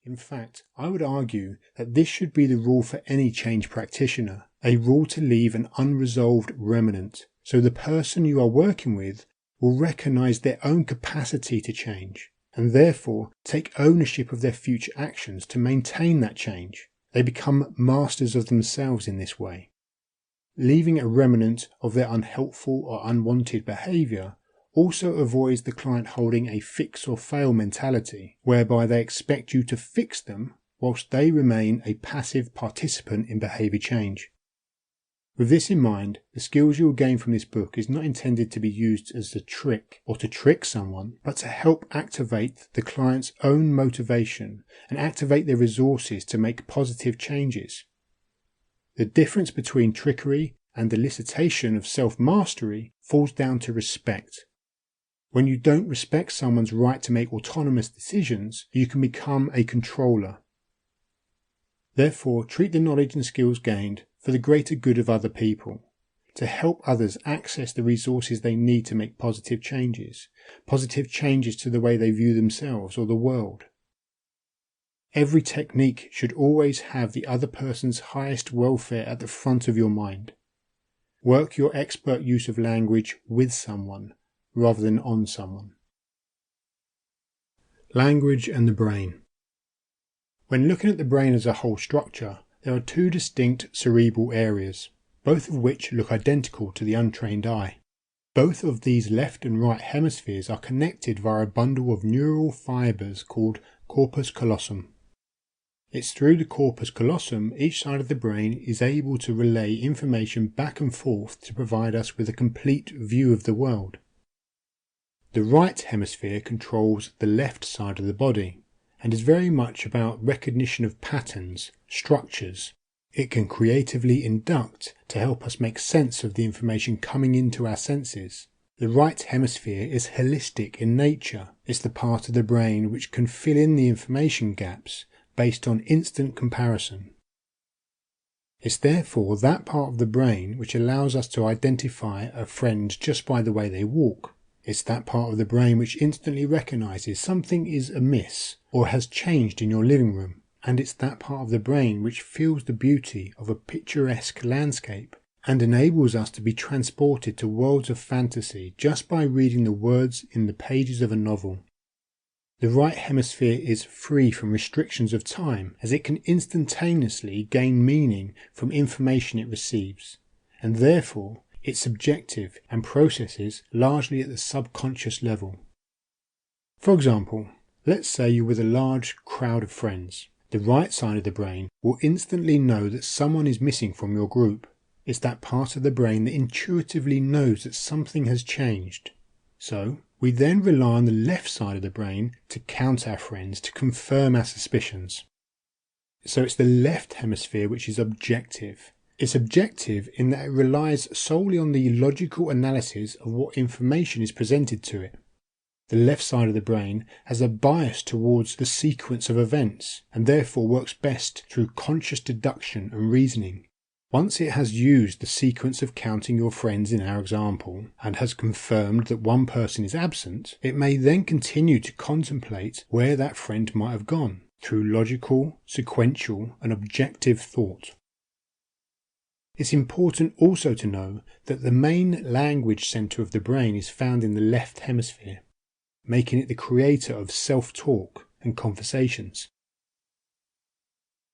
In fact, I would argue that this should be the rule for any change practitioner, a rule to leave an unresolved remnant, so the person you are working with will recognize their own capacity to change, and therefore take ownership of their future actions to maintain that change. They become masters of themselves in this way. Leaving a remnant of their unhelpful or unwanted behaviour also avoids the client holding a fix or fail mentality, whereby they expect you to fix them whilst they remain a passive participant in behaviour change. With this in mind, the skills you will gain from this book is not intended to be used as a trick or to trick someone, but to help activate the client's own motivation and activate their resources to make positive changes. The difference between trickery and elicitation of self-mastery falls down to respect. When you don't respect someone's right to make autonomous decisions, you can become a controller. Therefore, treat the knowledge and skills gained for the greater good of other people, to help others access the resources they need to make positive changes to the way they view themselves or the world. Every technique should always have the other person's highest welfare at the front of your mind. Work your expert use of language with someone, rather than on someone. Language and the brain. When looking at the brain as a whole structure, there are two distinct cerebral areas, both of which look identical to the untrained eye. Both of these left and right hemispheres are connected via a bundle of neural fibres called corpus callosum. It's through the corpus callosum each side of the brain is able to relay information back and forth to provide us with a complete view of the world. The right hemisphere controls the left side of the body and is very much about recognition of patterns, structures. It can creatively induct to help us make sense of the information coming into our senses. The right hemisphere is holistic in nature. It's the part of the brain which can fill in the information gaps based on instant comparison. It's therefore that part of the brain which allows us to identify a friend just by the way they walk. It's that part of the brain which instantly recognises something is amiss or has changed in your living room. And it's that part of the brain which feels the beauty of a picturesque landscape and enables us to be transported to worlds of fantasy just by reading the words in the pages of a novel. The right hemisphere is free from restrictions of time, as it can instantaneously gain meaning from information it receives, and therefore it's subjective and processes largely at the subconscious level. For example, let's say you're with a large crowd of friends. The right side of the brain will instantly know that someone is missing from your group. It's that part of the brain that intuitively knows that something has changed. So, we then rely on the left side of the brain to count our friends, to confirm our suspicions. So it's the left hemisphere which is objective. It's objective in that it relies solely on the logical analysis of what information is presented to it. The left side of the brain has a bias towards the sequence of events and therefore works best through conscious deduction and reasoning. Once it has used the sequence of counting your friends in our example and has confirmed that one person is absent, it may then continue to contemplate where that friend might have gone through logical, sequential and objective thought. It's important also to know that the main language centre of the brain is found in the left hemisphere, making it the creator of self-talk and conversations.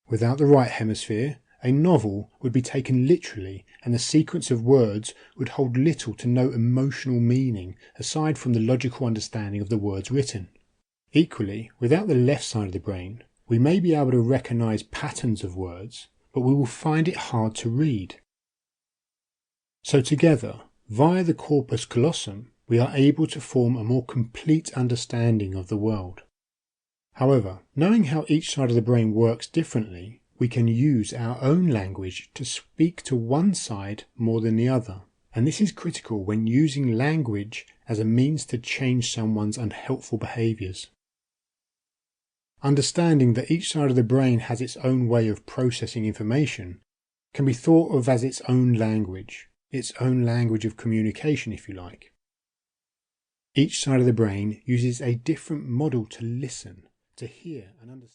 Without the right hemisphere, a novel would be taken literally and the sequence of words would hold little to no emotional meaning aside from the logical understanding of the words written. Equally, without the left side of the brain, we may be able to recognise patterns of words, but we will find it hard to read. So together, via the corpus callosum, we are able to form a more complete understanding of the world. However, knowing how each side of the brain works differently, we can use our own language to speak to one side more than the other. And this is critical when using language as a means to change someone's unhelpful behaviours. Understanding that each side of the brain has its own way of processing information can be thought of as its own language of communication if you like. Each side of the brain uses a different model to listen, to hear and understand.